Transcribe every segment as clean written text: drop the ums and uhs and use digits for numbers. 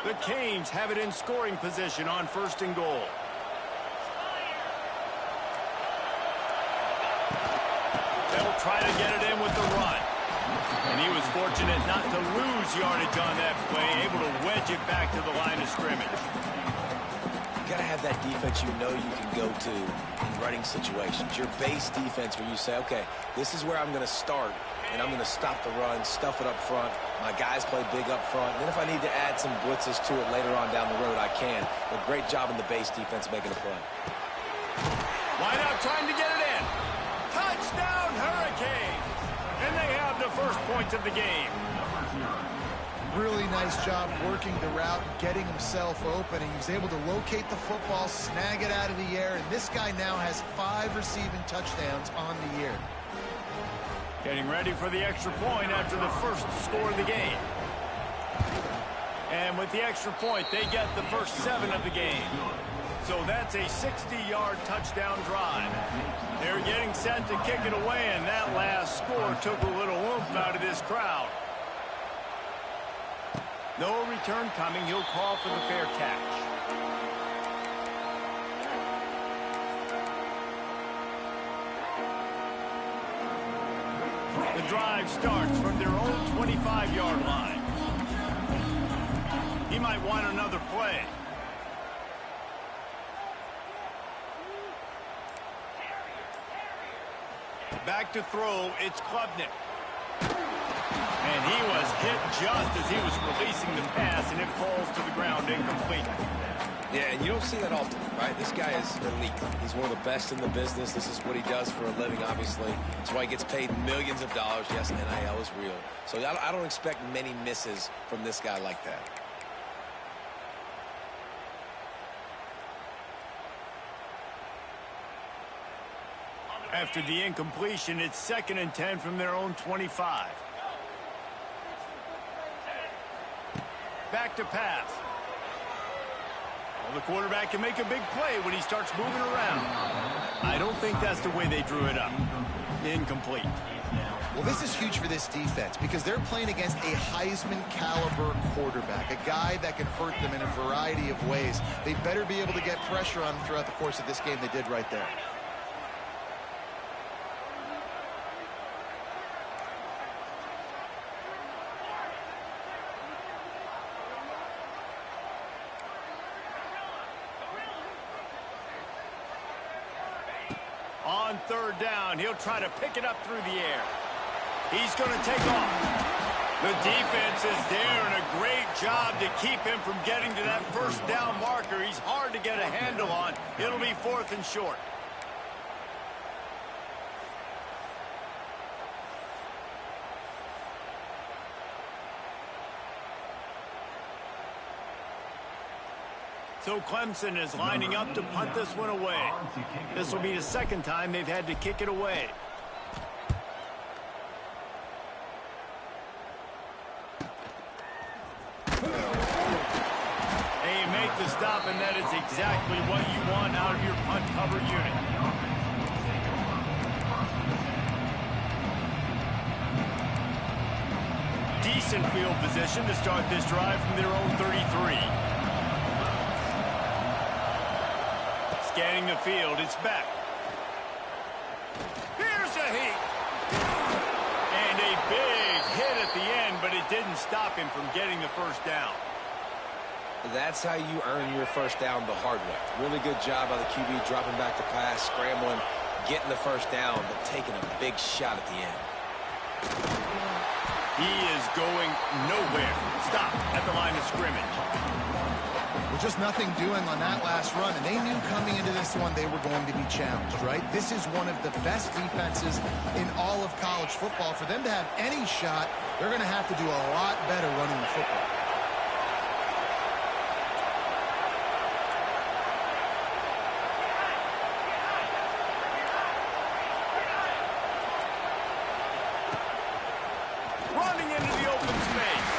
The Canes have it in scoring position on 1st and goal. They'll try to get it in with the run. And he was fortunate not to lose yardage on that play, able to wedge it back to the line of scrimmage. You got to have that defense you know you can go to in running situations. Your base defense where you say, okay, this is where I'm going to start, and I'm going to stop the run, stuff it up front. My guys play big up front. And then if I need to add some blitzes to it later on down the road, I can. But great job in the base defense making a play. Wide out trying to get it in. Touchdown, Hurricanes! And they have the first points of the game. Really nice job working the route, getting himself open. He was able to locate the football, snag it out of the air, and this guy now has 5 receiving touchdowns on the year. Getting ready for the extra point after the first score of the game. And with the extra point, they get the first 7 of the game. So that's a 60-yard touchdown drive. They're getting set to kick it away, and that last score took a little oomph out of this crowd. No return coming. He'll call for the fair catch. The drive starts from their own 25-yard line. He might want another play. Back to throw, it's Klubnik. And he was hit just as he was releasing the pass, and it falls to the ground incomplete. Yeah, and you don't see that often, right? This guy is elite. He's one of the best in the business. This is what he does for a living, obviously. That's why he gets paid millions of dollars. Yes, NIL is real. So I don't expect many misses from this guy like that. After the incompletion, it's 2nd and 10 from their own 25. Back to pass. Well, the quarterback can make a big play when he starts moving around. I don't think that's the way they drew it up. Incomplete. Well, this is huge for this defense because they're playing against a Heisman-caliber quarterback, a guy that can hurt them in a variety of ways. They better be able to get pressure on him throughout the course of this game. They did right there. On 3rd down, he'll try to pick it up through the air. He's going to take off. The defense is there, and a great job to keep him from getting to that 1st down marker. He's hard to get a handle on. It'll be 4th and short. So Clemson is lining up to punt this one away. This will be the 2nd time they've had to kick it away. They make the stop, and that is exactly what you want out of your punt cover unit. Decent field position to start this drive from their own 33. Scanning the field, it's back. Here's a heat. And a big hit at the end, but it didn't stop him from getting the 1st down. That's how you earn your 1st down the hard way. Really good job by the QB dropping back to pass, scrambling, getting the 1st down, but taking a big shot at the end. He is going nowhere. Stop at the line of scrimmage. Well, just nothing doing on that last run, and they knew coming into this one they were going to be challenged, right? This is one of the best defenses in all of college football. For them to have any shot, they're going to have to do a lot better running the football. Running into the open space.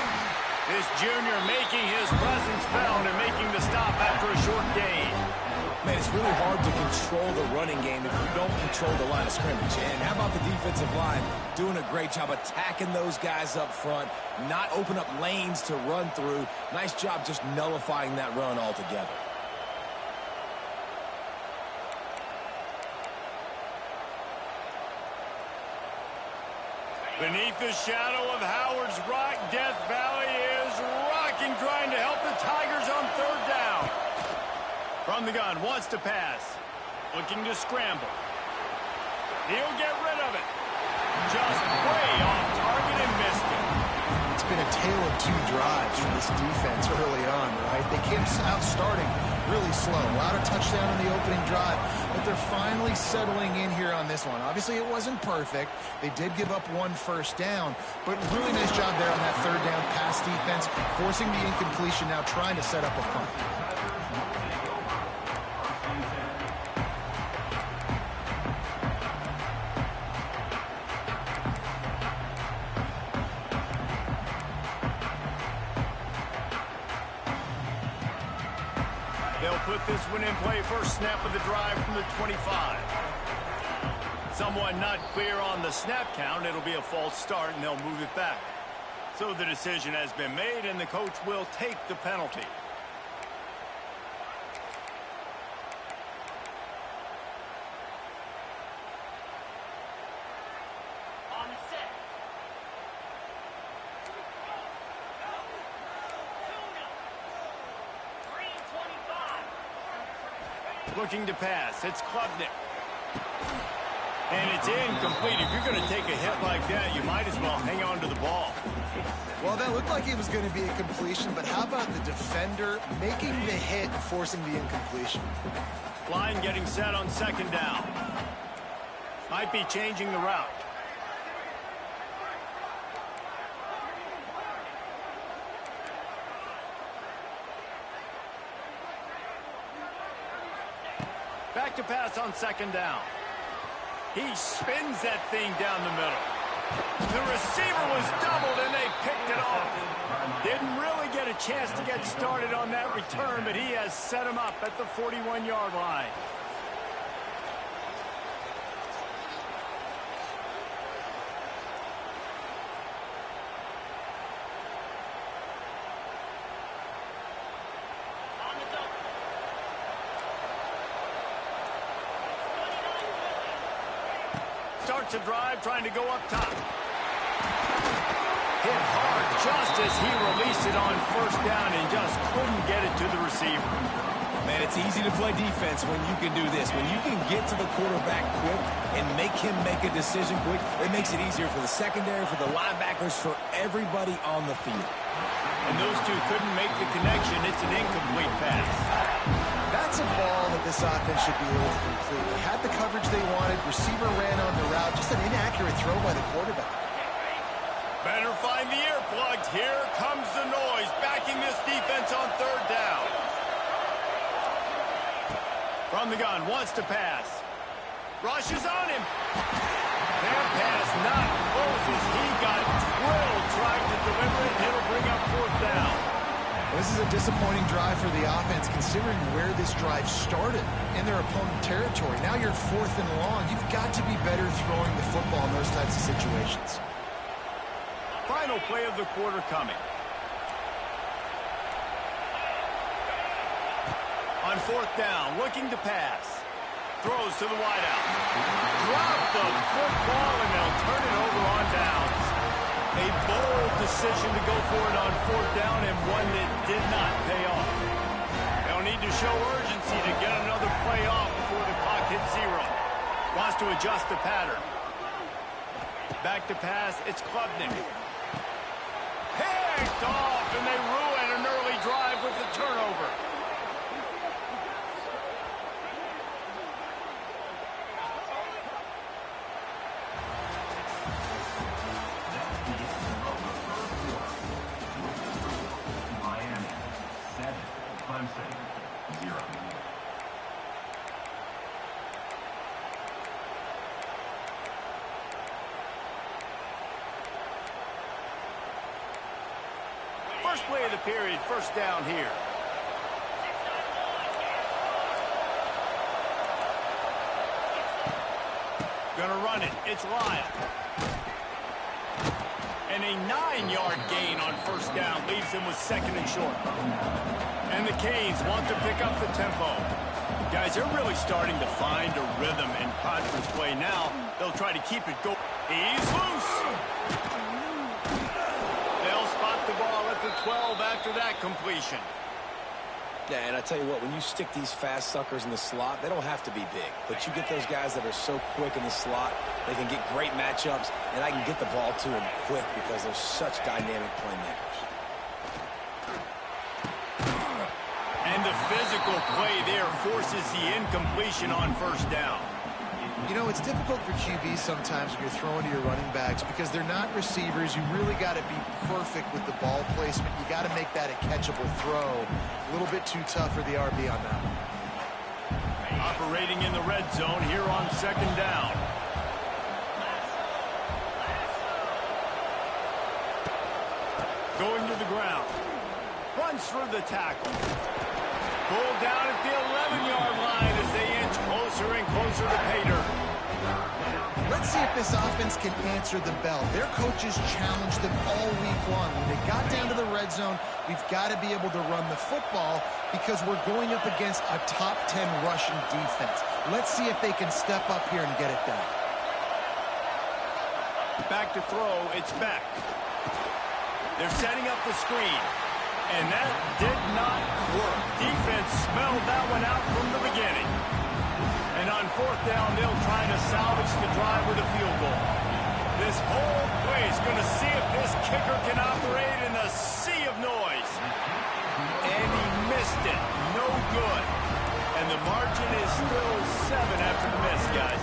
This junior making his presence felt and making the stop after a short gain. Man, it's really hard to control the running game if you don't control the line of scrimmage. And how about the defensive line doing a great job attacking those guys up front, not open up lanes to run through. Nice job just nullifying that run altogether. Beneath the shadow of Howard's Rock, Death Valley is rocking, trying to help the Tigers on third down. From the gun, wants to pass. Looking to scramble. He'll get rid of it. Just way off target and missed it. It's been a tale of two drives from this defense early on, right? They came out starting really slow. A lot of touchdown on the opening drive, but they're finally settling in here on this one. Obviously, it wasn't perfect. They did give up one first down, but really nice job there on that third down pass defense, forcing the incompletion, now trying to set up a punt. They'll put this one in play first snap of the drive from the 25. Someone not clear on the snap count. It'll be a false start, and they'll move it back. So the decision has been made, and the coach will take the penalty. Looking to pass. It's Klubnik. And it's incomplete. If you're going to take a hit like that, you might as well hang on to the ball. Well, that looked like it was going to be a completion, but how about the defender making the hit and forcing the incompletion? Line getting set on second down. Might be changing the route. Back to pass on second down. He spins that thing down the middle. The receiver was doubled, and they picked it off. Didn't really get a chance to get started on that return, but he has set him up at the 41-yard line. Starts a drive, trying to go up top. Hit hard just as he released it on first down and just couldn't get it to the receiver. Man, it's easy to play defense when you can do this. When you can get to the quarterback quick and make him make a decision quick, it makes it easier for the secondary, for the linebackers, for everybody on the field. And those two couldn't make the connection. It's an incomplete pass. That's a ball that this offense should be able to complete. They had the coverage they wanted. Receiver ran on the route. Just an inaccurate throw by the quarterback. Better find the earplugs. Here comes the noise, backing this defense on third down. From the gun, wants to pass. Rushes on him. That pass not close as he got drilled trying to deliver it, and it'll bring up fourth down. This is a disappointing drive for the offense, considering where this drive started in their opponent territory. Now you're fourth and long. You've got to be better throwing the football in those types of situations. Final play of the quarter coming. On fourth down, looking to pass. Throws to the wideout. Drop the football, and they'll turn it over on downs. A bold decision to go for it on fourth down, and one that did not pay off. They'll need to show urgency to get another play off before the clock hits zero. Wants to adjust the pattern. Back to pass, it's Klubnik. Picked off, and they ruin an early drive with the turnover. First play of the period, first down here. Gonna run it. It's Lyle. And a 9-yard gain on first down leaves him with second and short. And the Canes want to pick up the tempo. Guys, they're really starting to find a rhythm in Padres play now. They'll try to keep it going. He's loose. They'll spot the ball at the 12 after that completion. Yeah, and I tell you what, when you stick these fast suckers in the slot, they don't have to be big. But you get those guys that are so quick in the slot, they can get great matchups, and I can get the ball to them quick because they're such dynamic playmakers. And the physical play there forces the incompletion on first down. You know, it's difficult for QBs sometimes when you're throwing to your running backs because they're not receivers. You really got to be perfect with the ball placement. You got to make that a catchable throw. A little bit too tough for the RB on that one. Operating in the red zone here on second down. Going to the ground. Runs through the tackle. Pulled down at the 11-yard line as they inch closer and closer to pay dirt. Let's see if this offense can answer the bell. Their coaches challenged them all week long. When they got down to the red zone, we've got to be able to run the football because we're going up against a top 10 rushing defense. Let's see if they can step up here and get it done. Back to throw, it's Beck. They're setting up the screen. And that did not work. Defense smelled that one out from the beginning. And on fourth down, they'll try to salvage the drive with a field goal. This whole play is going to see if this kicker can operate in a sea of noise. And he missed it. No good. And the margin is still 7 after the miss, guys.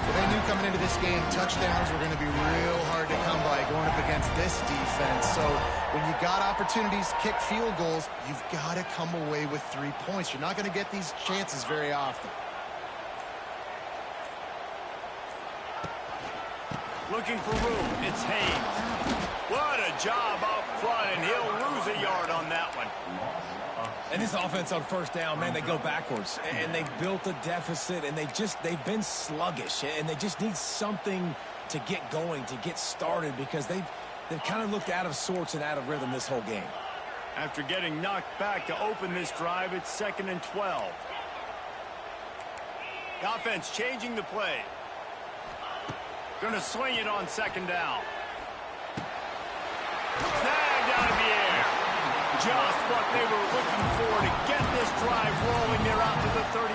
Well, they knew coming into this game, touchdowns were going to be real hard to come by going up against this defense. So when you got opportunities to kick field goals, you've got to come away with 3 points. You're not going to get these chances very often. Looking for room, it's Haynes. What a job up front, and he'll lose a yard on that one. And this offense on first down, man, they go backwards. And they've built a deficit, and they've been sluggish. And they just need something to get going, to get started, because they've kind of looked out of sorts and out of rhythm this whole game. After getting knocked back to open this drive, it's 2nd and 12. The offense changing the play. Going to swing it on second down. Snagged out of the air. Just what they were looking for to get this drive rolling. They're out to the 35.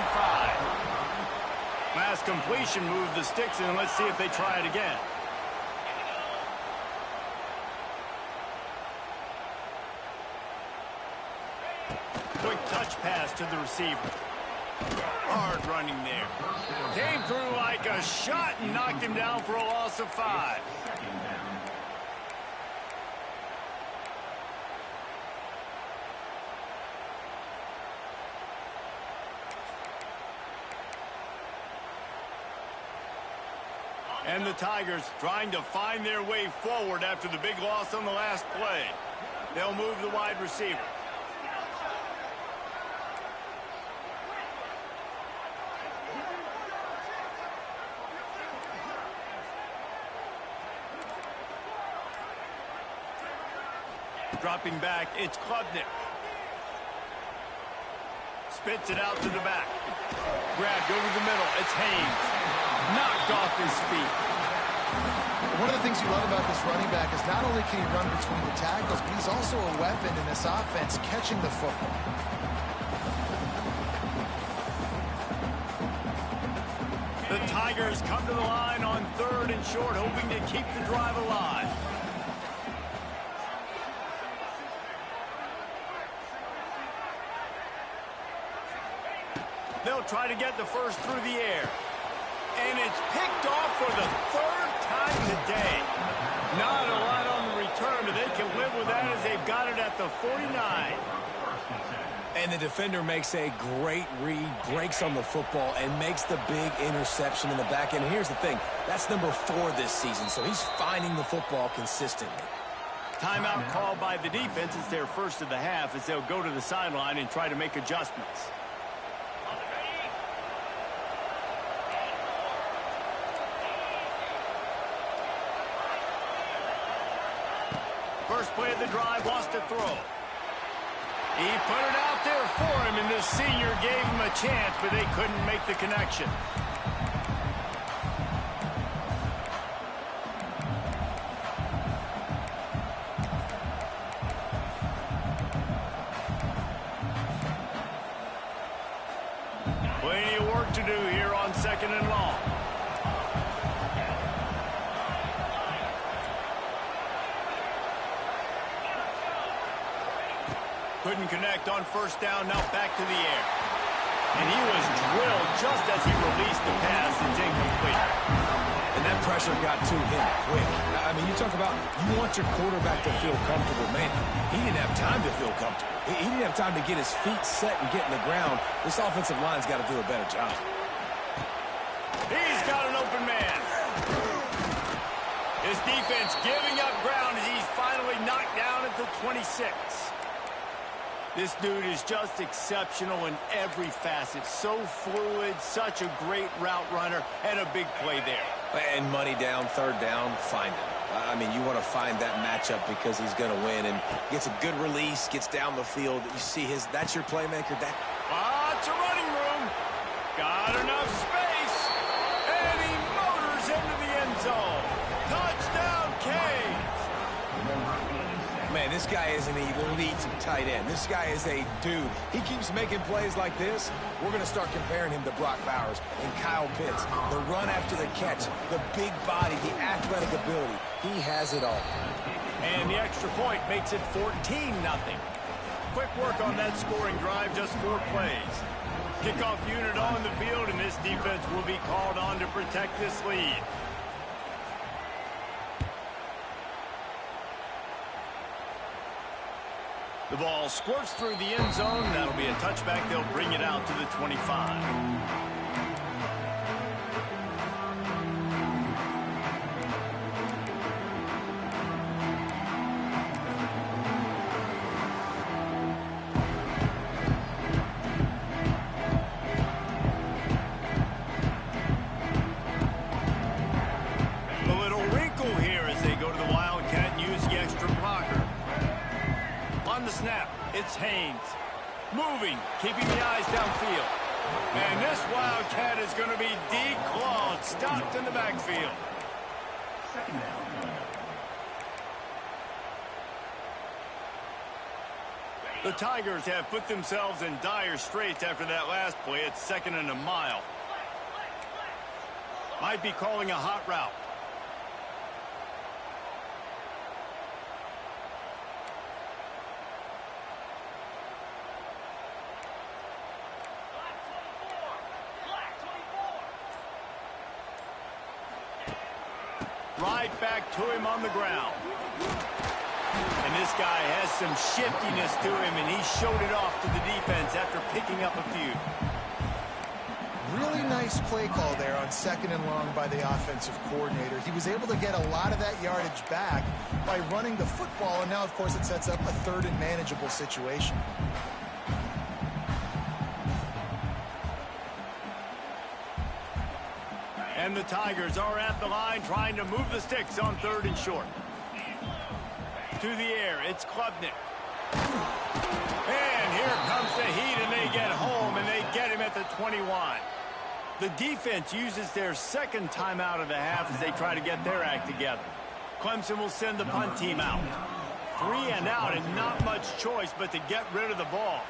Last completion moved the sticks in. Let's see if they try it again. Quick touch pass to the receiver. Hard running there. Came through like a shot and knocked him down for a loss of 5. And the Tigers trying to find their way forward after the big loss on the last play. They'll move the wide receiver. Dropping back, it's Klubnik. Spits it out to the back. Grabbed over the middle, it's Haynes. Knocked off his feet. One of the things you love about this running back is not only can he run between the tackles, but he's also a weapon in this offense, catching the football. The Tigers come to the line on 3rd and short, hoping to keep the drive alive. They'll try to get the first through the air. And it's picked off for the 3rd time today. Not a lot on the return, but they can live with that as they've got it at the 49. And the defender makes a great read, breaks on the football, and makes the big interception in the back end. Here's the thing, that's number 4 this season, so he's finding the football consistently. Timeout called by the defense. It's their first of the half as they'll go to the sideline and try to make adjustments. First play of the drive, wants to throw. He put it out there for him, and the senior gave him a chance, but they couldn't make the connection. Plenty of work to do here on 2nd and long. Couldn't connect on first down, now back to the air. And he was drilled just as he released the pass. It's incomplete. And that pressure got to him quick. I mean, you talk about you want your quarterback to feel comfortable. Man, he didn't have time to feel comfortable. He didn't have time to get his feet set and get in the ground. This offensive line's got to do a better job. He's got an open man. His defense giving up ground as he's finally knocked down at the 26. This dude is just exceptional in every facet. So fluid, such a great route runner, and a big play there. And money down, third down, find him. I mean, you want to find that matchup because he's going to win and gets a good release, gets down the field. You see that's your playmaker. Lots of running room. Got enough space. And he motors into the end zone. Touchdown, Canes. Man, this guy is an elite tight end. This guy is a dude. He keeps making plays like this. We're going to start comparing him to Brock Bowers and Kyle Pitts. The run after the catch, the big body, the athletic ability. He has it all. And the extra point makes it 14-0. Quick work on that scoring drive, just 4 plays. Kickoff unit on the field, and this defense will be called on to protect this lead. The ball squirts through the end zone. That'll be a touchback. They'll bring it out to the 25. Moving, keeping the eyes downfield. And this Wildcat is going to be declawed, stopped in the backfield. The Tigers have put themselves in dire straits after that last play. It's 2nd and a mile. Might be calling a hot route. Right back to him on the ground. And this guy has some shiftiness to him, and he showed it off to the defense after picking up a few. Really nice play call there on 2nd and long by the offensive coordinator. He was able to get a lot of that yardage back by running the football, and now, of course, it sets up a 3rd and manageable situation. And the Tigers are at the line trying to move the sticks on 3rd and short. To the air, it's Klubnik. And here comes the heat, and they get home, and they get him at the 21. The defense uses their 2nd timeout of the half as they try to get their act together. Clemson will send the punt team out. 3 and out, and not much choice but to get rid of the ball.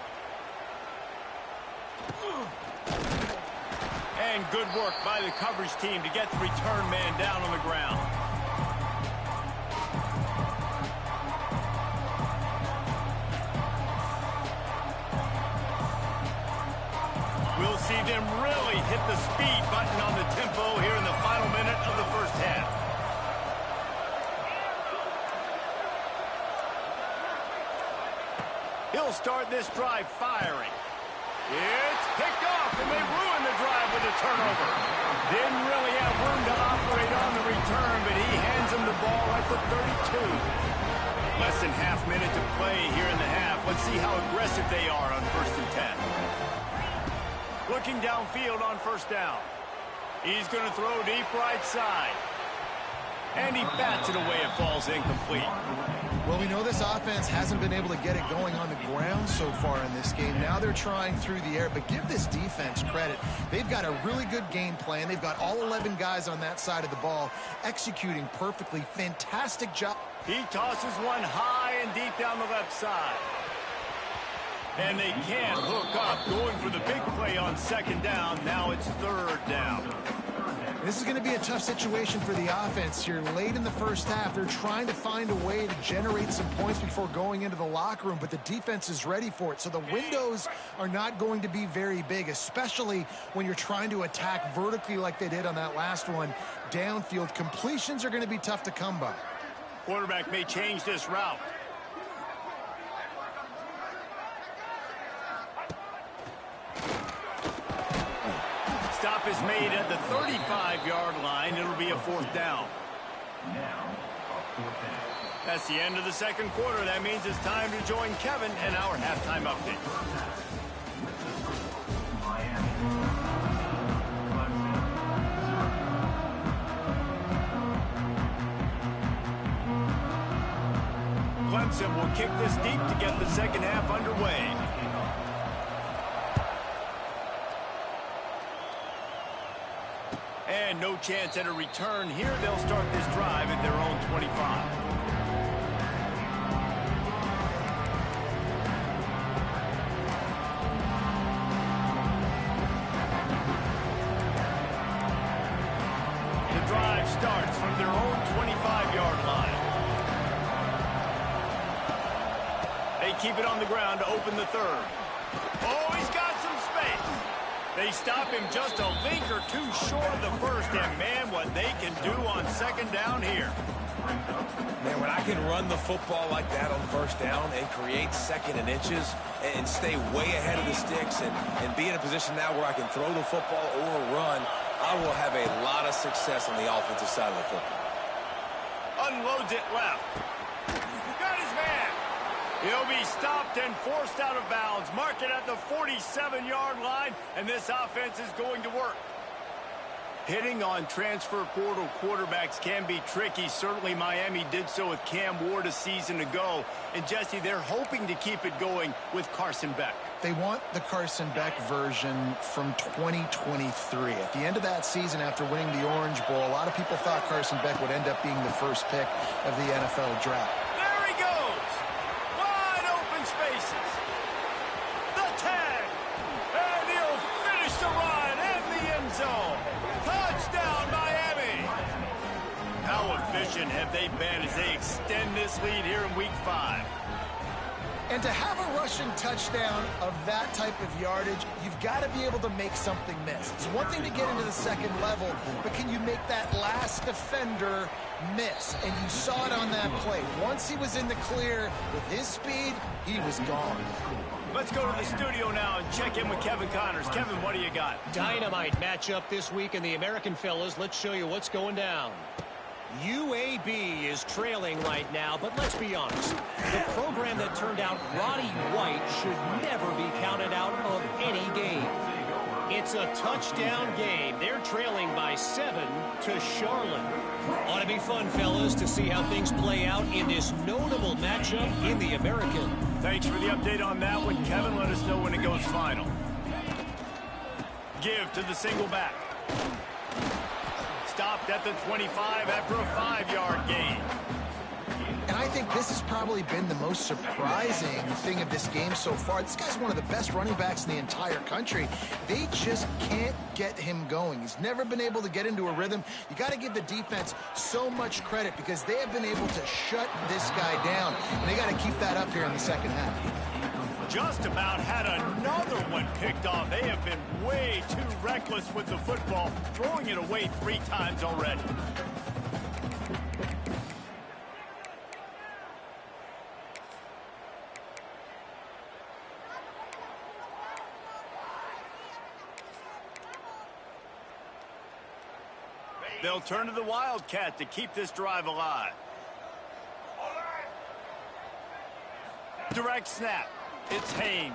And good work by the coverage team to get the return man down on the ground. We'll see them really hit the speed button on the tempo here in the final minute of the first half. He'll start this drive firing. It's picked off, and they ruin the drive with a turnover. Didn't really have room to operate on the return, but he hands him the ball at the 32. Less than half minute to play here in the half. Let's see how aggressive they are on 1st and 10. Looking downfield on 1st down. He's going to throw deep right side. And he bats it away. It falls incomplete. Well, we know this offense hasn't been able to get it going on the ground so far in this game. Now they're trying through the air, but give this defense credit. They've got a really good game plan. They've got all 11 guys on that side of the ball executing perfectly. Fantastic job. He tosses one high and deep down the left side. And they can't hook up, going for the big play on second down. Now it's third down. This is going to be a tough situation for the offense here. Late in the first half, they're trying to find a way to generate some points before going into the locker room, but the defense is ready for it. So the windows are not going to be very big, especially when you're trying to attack vertically like they did on that last one. Downfield completions are going to be tough to come by. Quarterback may change this route. Stop is made at the 35-yard line. It'll be a fourth down. That's the end of the second quarter. That means it's time to join Kevin in our halftime update. Clemson will kick this deep to get the second half underway. And no chance at a return here. They'll start this drive at their own 25. The drive starts from their own 25-yard line. They keep it on the ground to open the third. Oh, he's got some space. They stop him just a link or two short of the first, and man, what they can do on second down here. Man, when I can run the football like that on first down and create second and inches and stay way ahead of the sticks and be in a position now where I can throw the football or run, I will have a lot of success on the offensive side of the football. Unloads it left. Got his man. He'll be stopped and forced out of bounds. Mark it at the 47-yard line, and this offense is going to work. Hitting on transfer portal quarterbacks can be tricky. Certainly Miami did so with Cam Ward a season ago. And Jesse, they're hoping to keep it going with Carson Beck. They want the Carson Beck version from 2023. At the end of that season, after winning the Orange Bowl, a lot of people thought Carson Beck would end up being the first pick of the NFL draft. There he goes. Wide open spaces. The tag. And he'll finish the run in the end zone. Touchdown, Miami. How efficient have they been as they extend this lead here in Week 5? And to have a rushing touchdown of that type of yardage, you've got to be able to make something miss. It's one thing to get into the second level, but can you make that last defender miss? And you saw it on that play. Once he was in the clear with his speed, he was gone. Let's go to the studio now and check in with Kevin Connors. Kevin, what do you got? Dynamite matchup this week in the American fellas. Let's show you what's going down. UAB is trailing right now, but let's be honest. The program that turned out Roddy White should never be counted out of any game. It's a touchdown game. They're trailing by 7 to Charlotte. Ought to be fun, fellas, to see how things play out in this notable matchup in the American. Thanks for the update on that one, Kevin. Let us know when it goes final. Give to the single back. Stopped at the 25 after a 5-yard gain. And I think this has probably been the most surprising thing of this game so far. This guy's one of the best running backs in the entire country. They just can't get him going. He's never been able to get into a rhythm. You got to give the defense so much credit because they have been able to shut this guy down. And they got to keep that up here in the second half. Just about had another one picked off. They have been way too reckless with the football, throwing it away 3 times already. They'll turn to the Wildcat to keep this drive alive. Direct snap. It's Haynes.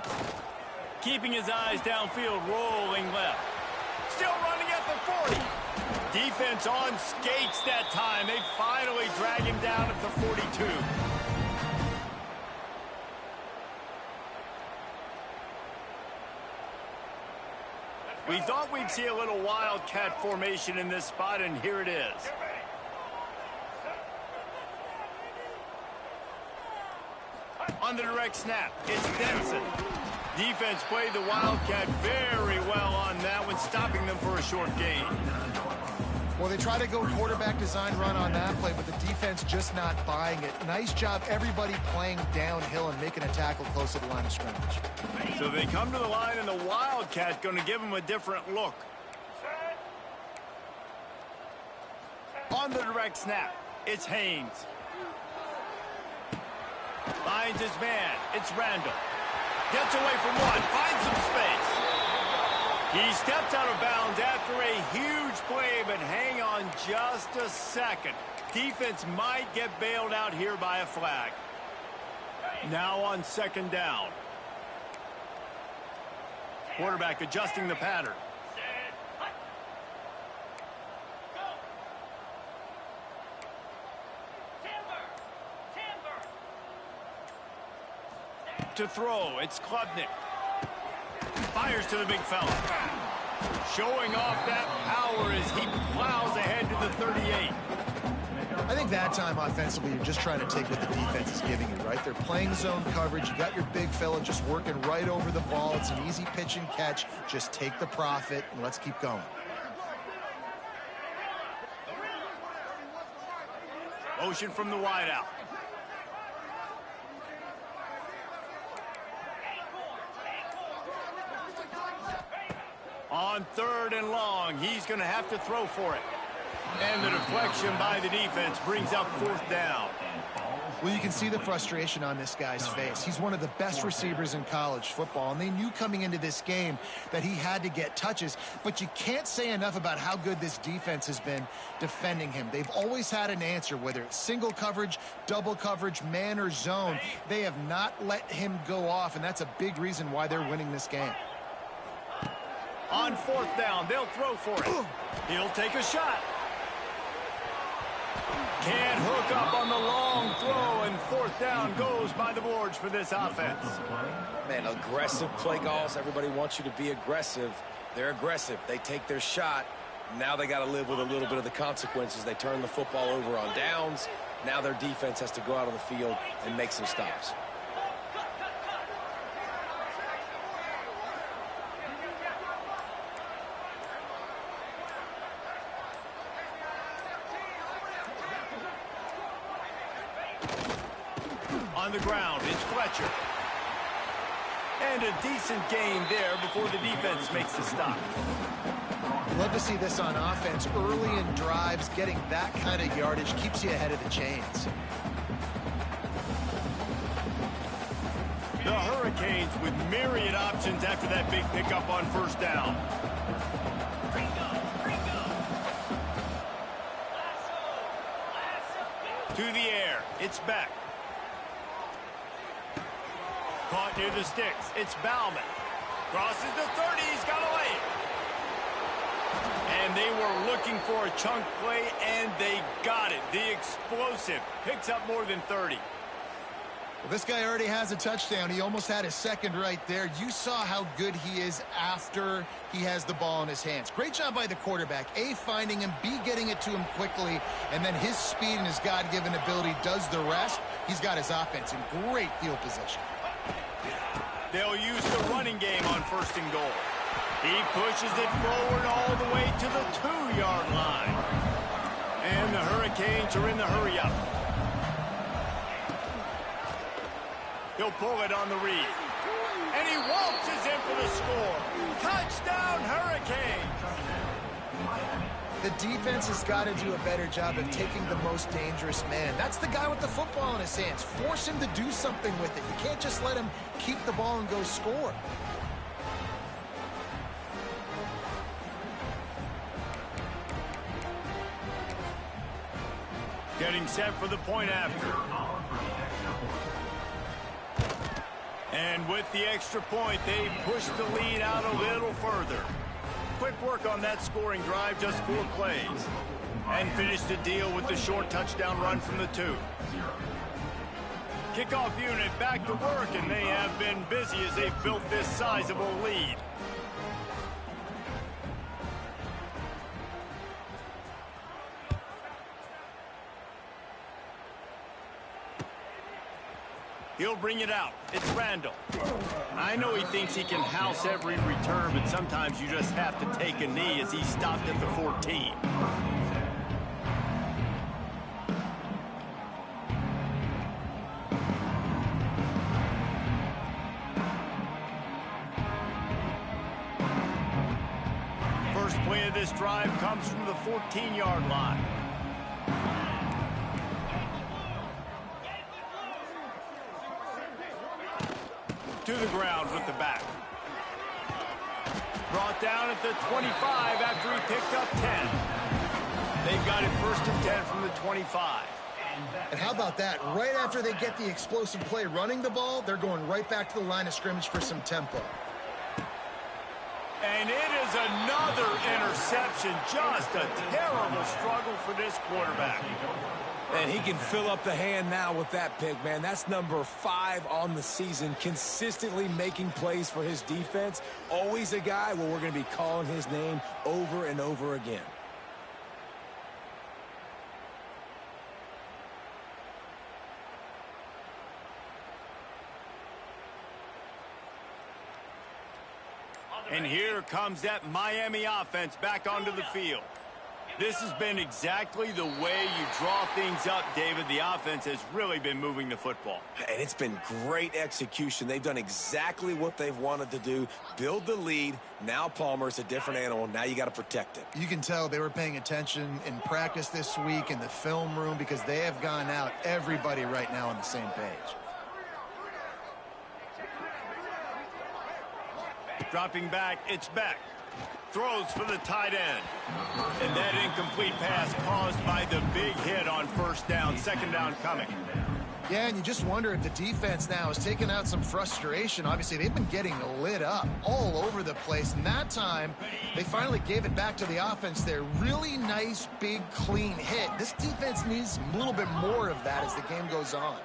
Keeping his eyes downfield, rolling left. Still running at the 40. Defense on skates that time. They finally drag him down at the 42. We thought we'd see a little wildcat formation in this spot, and here it is. On the direct snap, it's Denson. Defense played the wildcat very well on that one, stopping them for a short gain. Well, they try to go quarterback design run on that play, but the defense just not buying it. Nice job, everybody playing downhill and making a tackle close to the line of scrimmage. So they come to the line, and the wildcat going to give them a different look. On the direct snap, it's Haynes. Finds his man. It's Randall. Gets away from one. Finds some space. He steps out of bounds after a huge play, but hang on just a second. Defense might get bailed out here by a flag. Now on second down. Quarterback adjusting the pattern. To throw, it's Klubnik. Fires to the big fella. Showing off that power as he plows ahead to the 38. I think that time offensively, you're just trying to take what the defense is giving you, right? They're playing zone coverage. You got your big fella just working right over the ball. It's an easy pitch and catch. Just take the profit and let's keep going. Motion from the wideout. On third and long, he's going to have to throw for it. And the deflection by the defense brings up fourth down. Well, you can see the frustration on this guy's face. He's one of the best receivers in college football, and they knew coming into this game that he had to get touches, but you can't say enough about how good this defense has been defending him. They've always had an answer, whether it's single coverage, double coverage, man or zone. They have not let him go off, and that's a big reason why they're winning this game. On fourth down, they'll throw for it. He'll take a shot. Can't hook up on the long throw, and fourth down goes by the boards for this offense. Man, aggressive play calls. Everybody wants you to be aggressive. They're aggressive. They take their shot. Now they got to live with a little bit of the consequences. They turn the football over on downs. Now their defense has to go out on the field and make some stops. On the ground, it's Fletcher. And a decent gain there before the defense makes the stop. Love to see this on offense. Early in drives, getting that kind of yardage keeps you ahead of the chains. The Hurricanes with myriad options after that big pickup on first down. To the air, it's Beck. Caught near the sticks. It's Bauman. Crosses the 30. He's got away. And they were looking for a chunk play, and they got it. The explosive picks up more than 30. Well, this guy already has a touchdown. He almost had his second right there. You saw how good he is after he has the ball in his hands. Great job by the quarterback. A, finding him. B, getting it to him quickly. And then his speed and his God-given ability does the rest. He's got his offense in great field position. They'll use the running game on first and goal. He pushes it forward all the way to the 2-yard line. And the Hurricanes are in the hurry-up. He'll pull it on the read. And he waltzes in for the score. Touchdown, Hurricanes! The defense has got to do a better job of taking the most dangerous man. That's the guy with the football in his hands. Force him to do something with it. You can't just let him keep the ball and go score. Getting set for the point after. And with the extra point, they push the lead out a little further. Quick work on that scoring drive, just 4 plays. And finish the deal with the short touchdown run from the 2. Kickoff unit back to work, and they have been busy as they've built this sizable lead. He'll bring it out. It's Randall. I know he thinks he can house every return, but sometimes you just have to take a knee as he stopped at the 14. First play of this drive comes from the 14-yard line. To the ground with the back. Brought down at the 25 after he picked up 10. They've got it 1st and 10 from the 25. And how about that? Right after they get the explosive play running the ball, they're going right back to the line of scrimmage for some tempo. And it is another interception. Just a terrible struggle for this quarterback. And he can fill up the hand now with that pick, man. That's number 5 on the season, consistently making plays for his defense. Always a guy where we're going to be calling his name over and over again. And here comes that Miami offense back onto the field. This has been exactly the way you draw things up, David. The offense has really been moving the football. And it's been great execution. They've done exactly what they've wanted to do. Build the lead. Now Palmer's a different animal. Now you got to protect it. You can tell they were paying attention in practice this week in the film room because they have gone out, everybody right now on the same page. Dropping back, it's Beck. Throws for the tight end. And that incomplete pass caused by the big hit on 1st down. 2nd down coming. Yeah, and you just wonder if the defense now has taken out some frustration. Obviously, they've been getting lit up all over the place. And that time, they finally gave it back to the offense there. Really nice, big, clean hit. This defense needs a little bit more of that as the game goes on.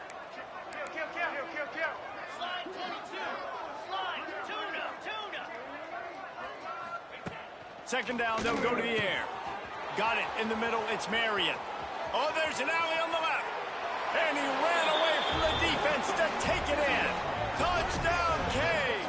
Second down, they'll go to the air. Got it in the middle, it's Marion. Oh, there's an alley on the left. And he ran away from the defense to take it in. Touchdown, Canes!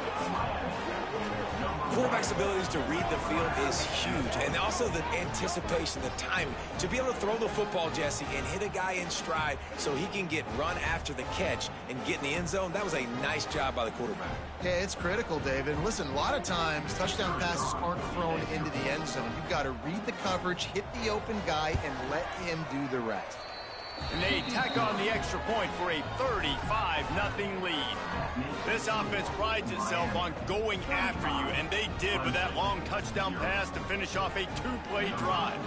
Quarterback's abilities to read the field is huge. And also the anticipation, the timing. To be able to throw the football, Jesse, and hit a guy in stride so he can get run after the catch and get in the end zone, that was a nice job by the quarterback. Yeah, it's critical, David. And listen, a lot of times, touchdown passes aren't thrown into the end zone. You've got to read the coverage, hit the open guy, and let him do the rest. And they tack on the extra point for a 35-0 lead. This offense prides itself on going after you, and they did with that long touchdown pass to finish off a 2-play drive.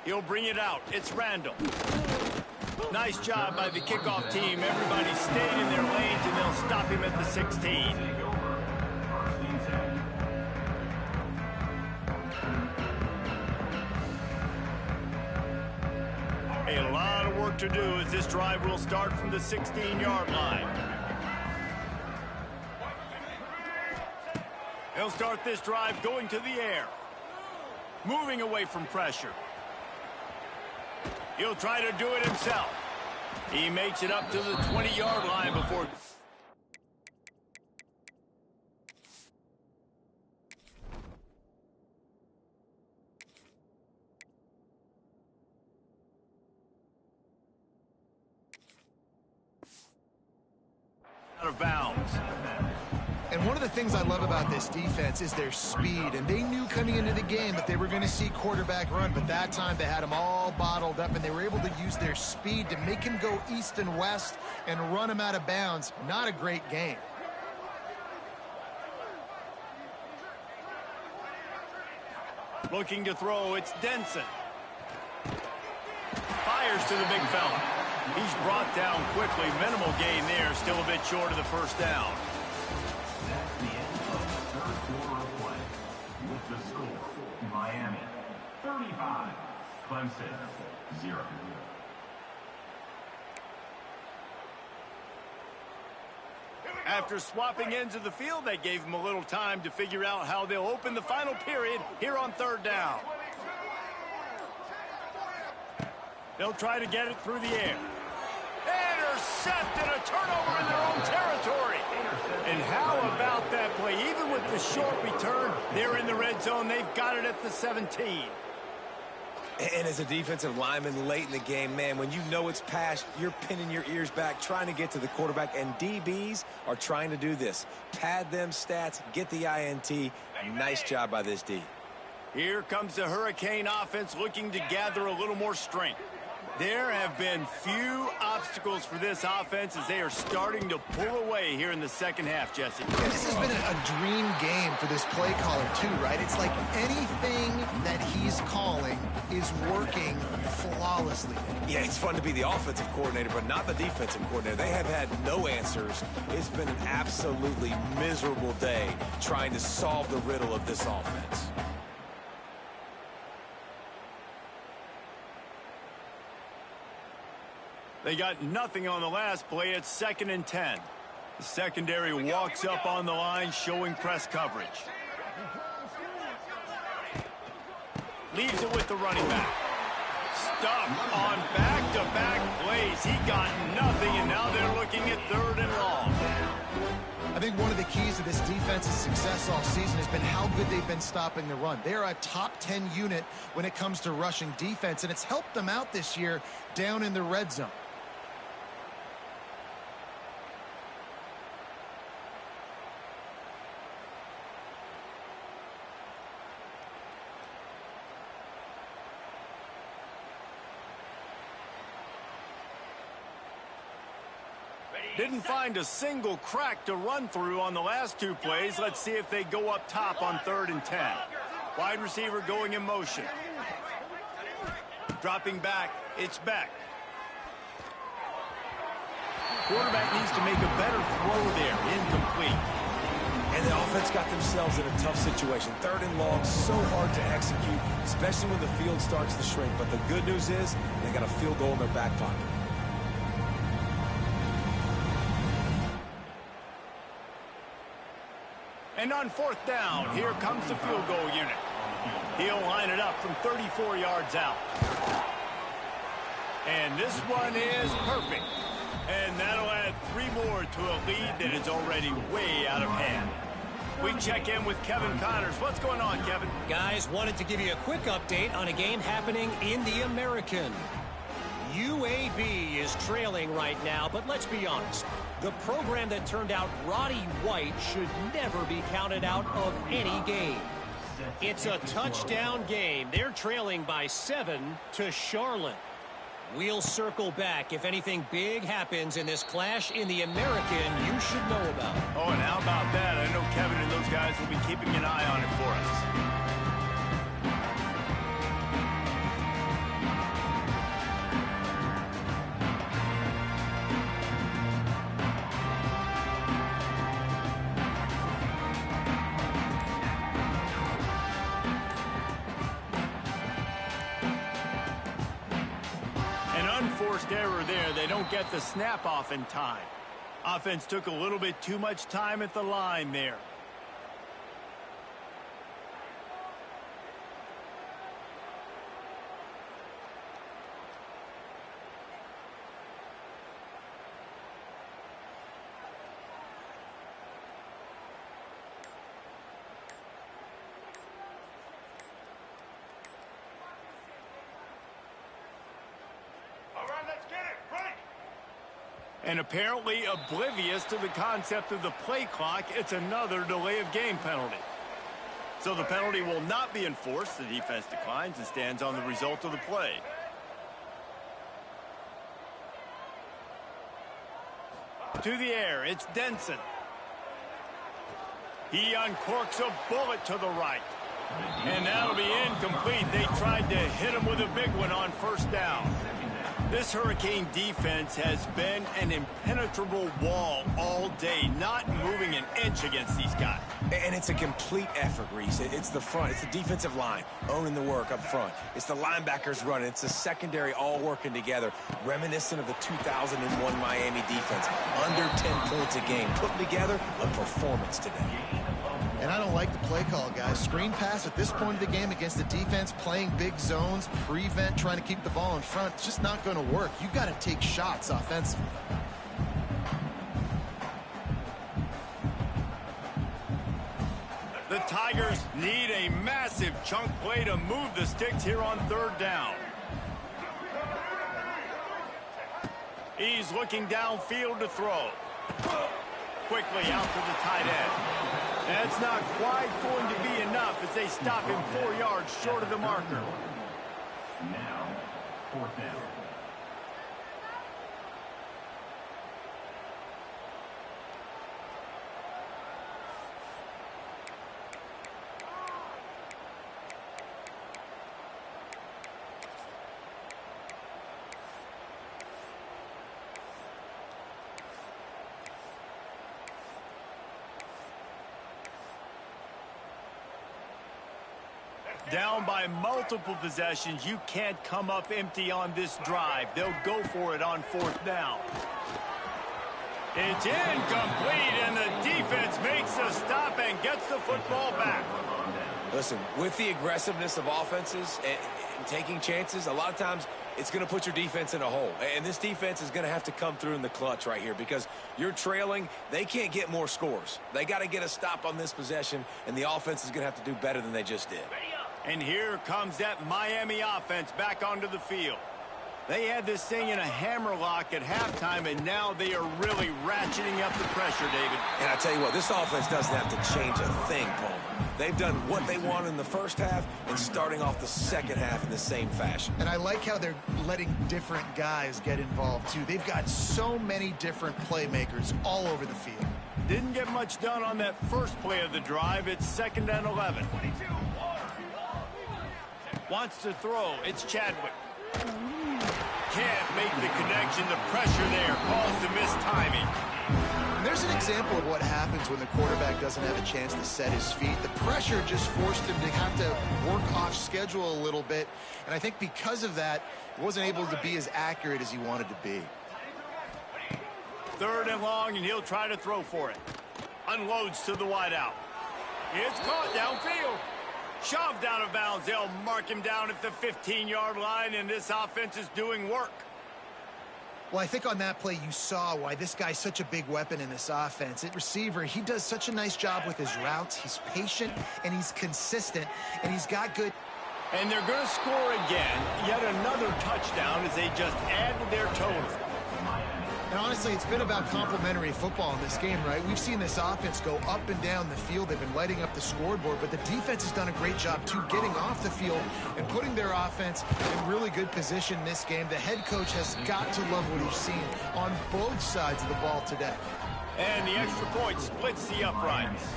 He'll bring it out. It's Randall. Nice job by the kickoff team. Everybody stayed in their lanes, and they'll stop him at the 16. A lot of work to do as this drive will start from the 16-yard line. He'll start this drive going to the air. Moving away from pressure. He'll try to do it himself. He makes it up to the 20-yard line before... out of bounds. And one of the things I love about this defense is their speed. And they knew coming into the game that they were going to see quarterback run. But that time they had him all bottled up, and they were able to use their speed to make him go east and west and run him out of bounds. Not a great game. Looking to throw, it's Denson. Fires to the big fella. He's brought down quickly. Minimal gain there. Still a bit short of the 1st down. That's the end of the 3rd quarter of play. With the score, Miami 35, Clemson 0. After swapping ends of the field, they gave him a little time to figure out how they'll open the final period here on third down. They'll try to get it through the air. Intercepted, a turnover in their own territory. And how about that play? Even with the short return, they're in the red zone. They've got it at the 17. And as a defensive lineman late in the game, man, when you know it's past, you're pinning your ears back, trying to get to the quarterback, and DBs are trying to do this. Pad them stats, get the INT. Nice job by this D. Here comes the Hurricane offense looking to gather a little more strength. There have been few obstacles for this offense as they are starting to pull away here in the second half, Jesse. Yeah, this has been a dream game for this play caller, too, right? It's like anything that he's calling is working flawlessly. Yeah, it's fun to be the offensive coordinator, but not the defensive coordinator. They have had no answers. It's been an absolutely miserable day trying to solve the riddle of this offense. They got nothing on the last play. It's 2nd and 10. The secondary walks up on the line, showing press coverage. Leaves it with the running back. Stuffed on back-to-back plays. He got nothing, and now they're looking at 3rd and long. I think one of the keys to this defense's success all season has been how good they've been stopping the run. They're a top 10 unit when it comes to rushing defense, and it's helped them out this year down in the red zone. Didn't find a single crack to run through on the last 2 plays. Let's see if they go up top on 3rd and 10. Wide receiver going in motion. Dropping back, it's Beck. Quarterback needs to make a better throw there, incomplete. And the offense got themselves in a tough situation. 3rd and long, so hard to execute, especially when the field starts to shrink. But the good news is they got a field goal in their back pocket. And on 4th down, here comes the field goal unit. He'll line it up from 34 yards out. And this one is perfect. And that'll add 3 more to a lead that is already way out of hand. We check in with Kevin Connors. What's going on, Kevin? Guys, wanted to give you a quick update on a game happening in the American. UAB is trailing right now, but let's be honest. The program that turned out Roddy White should never be counted out of any game. It's a touchdown game. They're trailing by 7 to Charlotte. We'll circle back if anything big happens in this clash in the American you should know about. Oh, and how about that? I know Kevin and those guys will be keeping an eye on it for us. Forced error there. They don't get the snap off in time. Offense took a little bit too much time at the line there. And apparently oblivious to the concept of the play clock, it's another delay of game penalty. So the penalty will not be enforced. The defense declines and stands on the result of the play. To the air, it's Denson. He uncorks a bullet to the right. And that'll be incomplete. They tried to hit him with a big one on 1st down. This Hurricane defense has been an impenetrable wall all day, not moving an inch against these guys. And it's a complete effort, Reese. It's the front. It's the defensive line owning the work up front. It's the linebackers running. It's the secondary all working together, reminiscent of the 2001 Miami defense. Under 10 points a game, putting together a performance today. And I don't like the play call, guys. Screen pass at this point of the game against the defense, playing big zones, prevent, trying to keep the ball in front. It's just not going to work. You've got to take shots offensively. The Tigers need a massive chunk play to move the sticks here on 3rd down. He's looking downfield to throw. Quickly out to the tight end. That's not quite going to be enough as they stop him 4 yards short of the marker. Now, 4th down. Down by multiple possessions, you can't come up empty on this drive. They'll go for it on 4th down. It's incomplete, and the defense makes a stop and gets the football back. Listen, with the aggressiveness of offenses and taking chances, a lot of times it's going to put your defense in a hole. And this defense is going to have to come through in the clutch right here because you're trailing. They can't get more scores. They got to get a stop on this possession, and the offense is going to have to do better than they just did. And here comes that Miami offense back onto the field. They had this thing in a hammerlock at halftime, and now they are really ratcheting up the pressure, David. And I tell you what, this offense doesn't have to change a thing, Paul. They've done what they want in the first half and starting off the second half in the same fashion. And I like how they're letting different guys get involved, too. They've got so many different playmakers all over the field. Didn't get much done on that first play of the drive. It's 2nd and 11. Wants to throw. It's Chadwick. Can't make the connection. The pressure there caused the missed timing. There's an example of what happens when the quarterback doesn't have a chance to set his feet. The pressure just forced him to have to work off schedule a little bit. And I think because of that, he wasn't able to be as accurate as he wanted to be. 3rd and long, and he'll try to throw for it. Unloads to the wideout. It's caught downfield. Shoved out of bounds. They'll mark him down at the 15-yard line, and this offense is doing work. Well, I think on that play you saw why this guy's such a big weapon in this offense. At receiver, he does such a nice job with his routes. He's patient, and he's consistent, and he's got good... And they're going to score again. Yet another touchdown as they just add to their total. And honestly, it's been about complementary football in this game, right? We've seen this offense go up and down the field. They've been lighting up the scoreboard, but the defense has done a great job, too, getting off the field and putting their offense in really good position in this game. The head coach has got to love what he's seen on both sides of the ball today. And the extra point splits the uprights.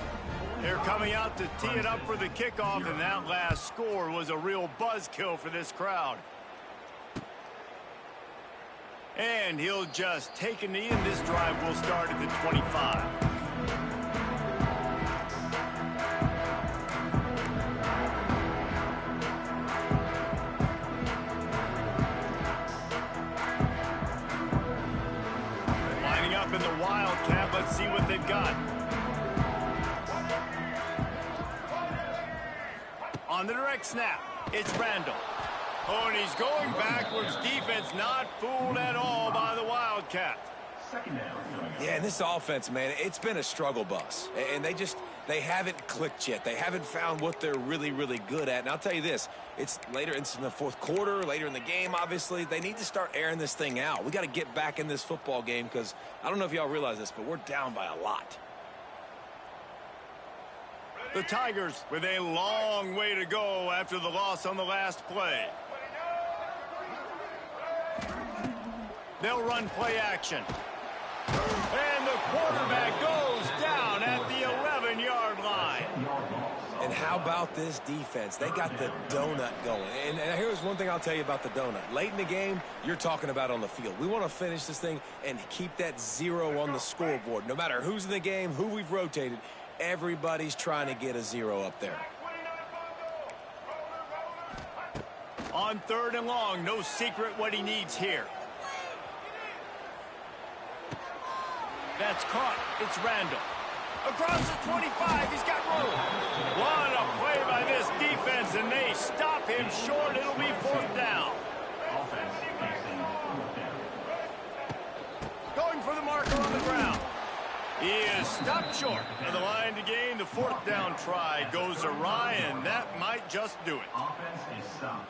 They're coming out to tee it up for the kickoff, and that last score was a real buzzkill for this crowd. And he'll just take a knee, and this drive will start at the 25. Lining up in the Wildcat. Let's see what they've got. On the direct snap, it's Randall. Oh, and he's going backwards. Defense not fooled at all by the Wildcat. Yeah, and this offense, man, it's been a struggle bus. And they haven't clicked yet. They haven't found what they're really, really good at. And I'll tell you this, it's later in the 4th quarter, later in the game, obviously. They need to start airing this thing out. We got to get back in this football game because I don't know if y'all realize this, but we're down by a lot. The Tigers with a long way to go after the loss on the last play. They'll run play action. And the quarterback goes down at the 11-yard line. And how about this defense? They got the donut going. And here's one thing I'll tell you about the donut. Late in the game, you're talking about on the field. We want to finish this thing and keep that 0 on the scoreboard. No matter who's in the game, who we've rotated, everybody's trying to get a 0 up there. On 3rd and long, no secret what he needs here. That's caught. It's Randall. Across the 25, he's got room. What a play by this defense, and they stop him short. It'll be 4th down. Going for the marker on the ground. He is stopped short of the line to gain. The 4th down try goes awry, and that might just do it.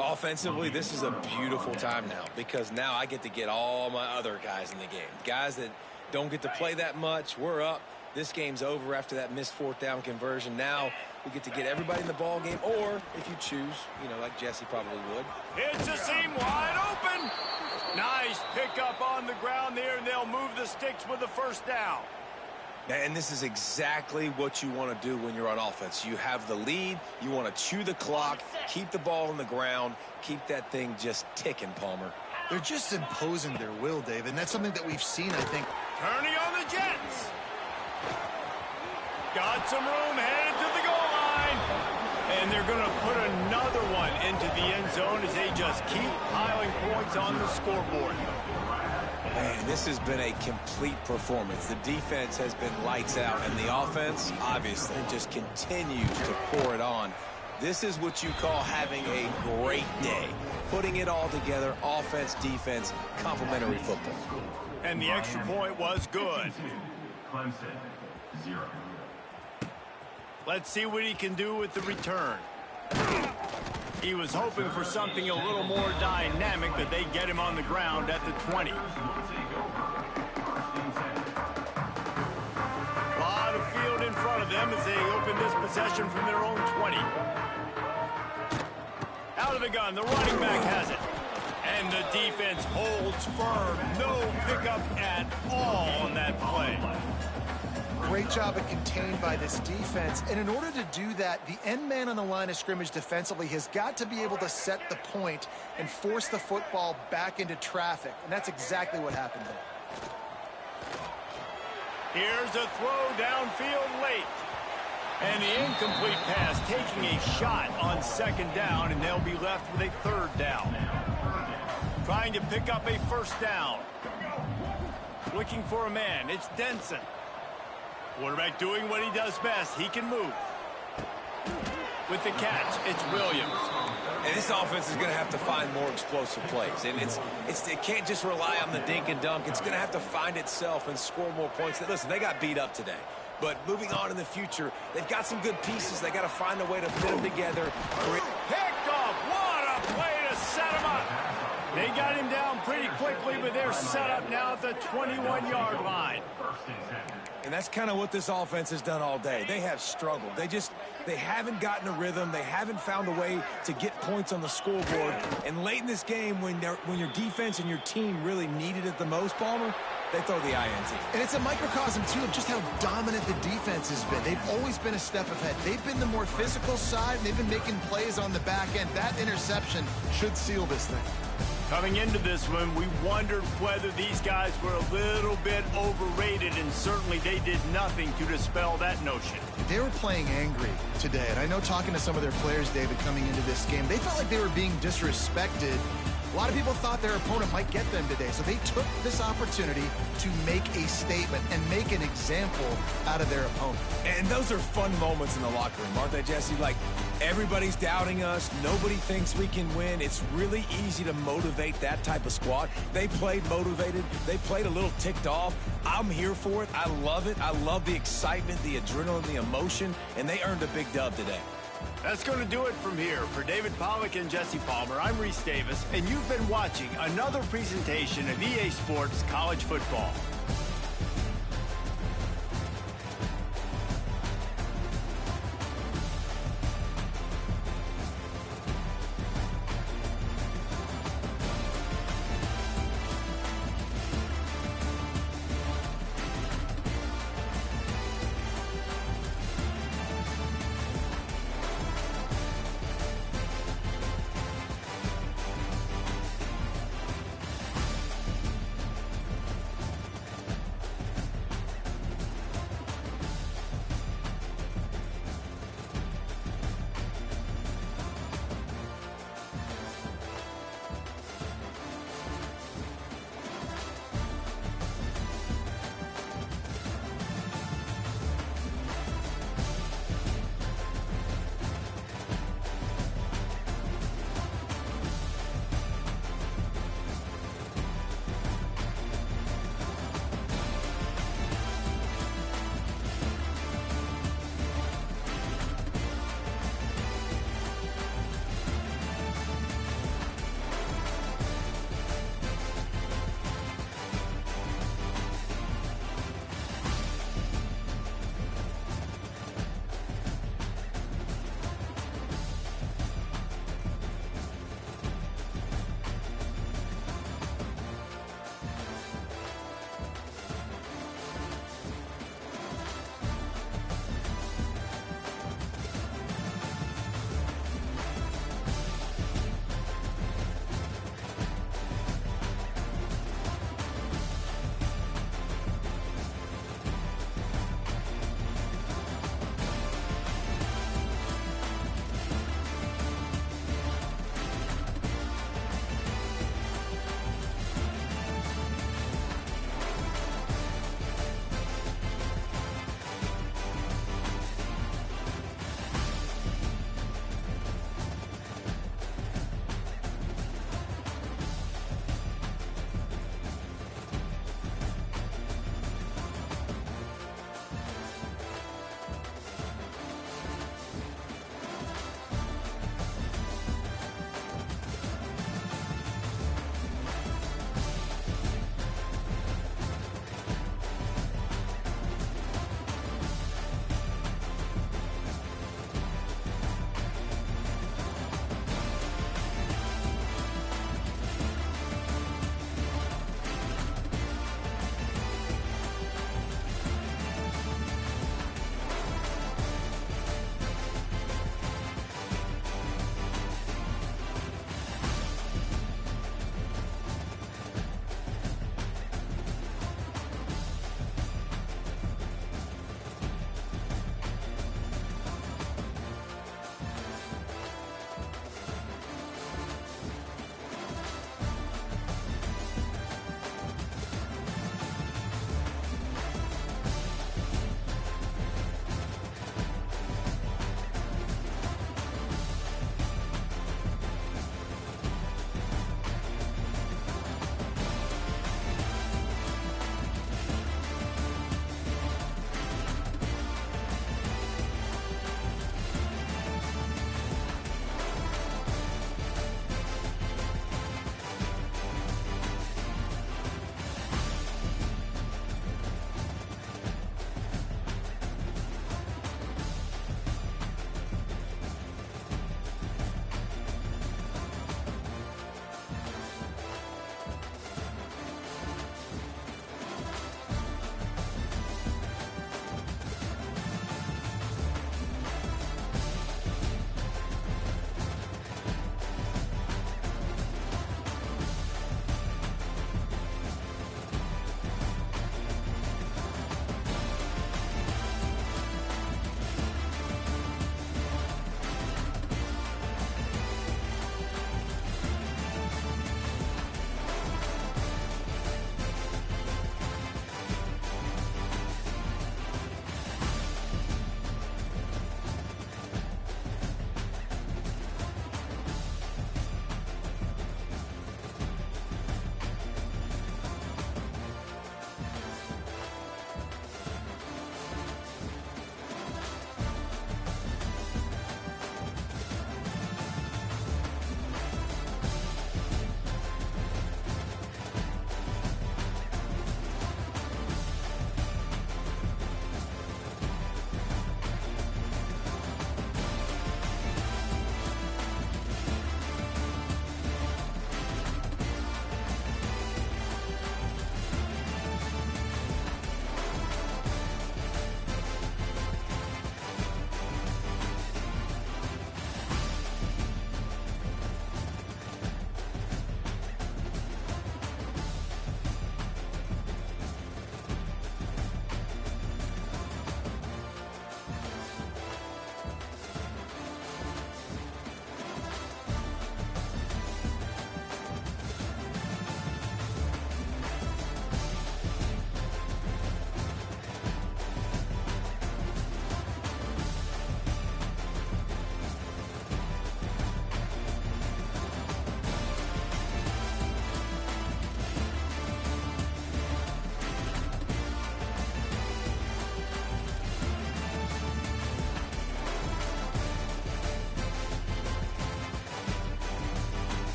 Offensively, this is a beautiful time now because now I get to get all my other guys in the game. Guys that don't get to play that much. We're up. This game's over after that missed 4th down conversion. Now we get to get everybody in the ball game, or if you choose, you know, like Jesse probably would. It's a seam wide open. Nice pickup on the ground there, and they'll move the sticks with the 1st down. And this is exactly what you want to do when you're on offense. You have the lead. You want to chew the clock, keep the ball on the ground, keep that thing just ticking, Palmer. They're just imposing their will, Dave, and that's something that we've seen, I think. Turning on the Jets. Got some room, headed to the goal line. And they're going to put another one into the end zone as they just keep piling points on the scoreboard. Man, this has been a complete performance. The defense has been lights out, and the offense, obviously, just continues to pour it on. This is what you call having a great day. Putting it all together, offense, defense, complementary football. And the extra point was good. Clemson, 0. Let's see what he can do with the return. He was hoping for something a little more dynamic, but they get him on the ground at the 20. A lot of field in front of them as they open this possession from their own 20. Out of the gun, the running back has it. And the defense holds firm. No pickup at all on that play. Great job at contained by this defense. And in order to do that, the end man on the line of scrimmage defensively has got to be able to set the point and force the football back into traffic. And that's exactly what happened there. Here's a throw downfield late. And the incomplete pass taking a shot on 2nd down, and they'll be left with a 3rd down. Trying to pick up a 1st down. Looking for a man. It's Denson. Quarterback doing what he does best. He can move. With the catch, it's Williams. And this offense is going to have to find more explosive plays. And it can't just rely on the dink and dunk. It's going to have to find itself and score more points. Listen, they got beat up today. But moving on in the future, they've got some good pieces. They got to find a way to fit them together. Picked off. What a play to set him up. They got him down pretty quickly, but they're set up now at the 21-yard line. And that's kind of what this offense has done all day. They have struggled. They haven't gotten a rhythm. They haven't found a way to get points on the scoreboard. And late in this game, when your defense and your team really needed it the most, Palmer, they throw the INT. And it's a microcosm, too, of just how dominant the defense has been. They've always been a step ahead. They've been the more physical side, and they've been making plays on the back end. That interception should seal this thing. Coming into this one, we wondered whether these guys were a little bit overrated, and certainly they did nothing to dispel that notion. They were playing angry today, and I know talking to some of their players, David, coming into this game, they felt like they were being disrespected. A lot of people thought their opponent might get them today, so they took this opportunity to make a statement and make an example out of their opponent. And those are fun moments in the locker room, aren't they, Jesse? Like, everybody's doubting us. Nobody thinks we can win. It's really easy to motivate that type of squad. They played motivated. They played a little ticked off. I'm here for it. I love it. I love the excitement, the adrenaline, the emotion, and they earned a big dub today. That's going to do it from here. For David Pollack and Jesse Palmer, I'm Reese Davis, and you've been watching another presentation of EA Sports College Football.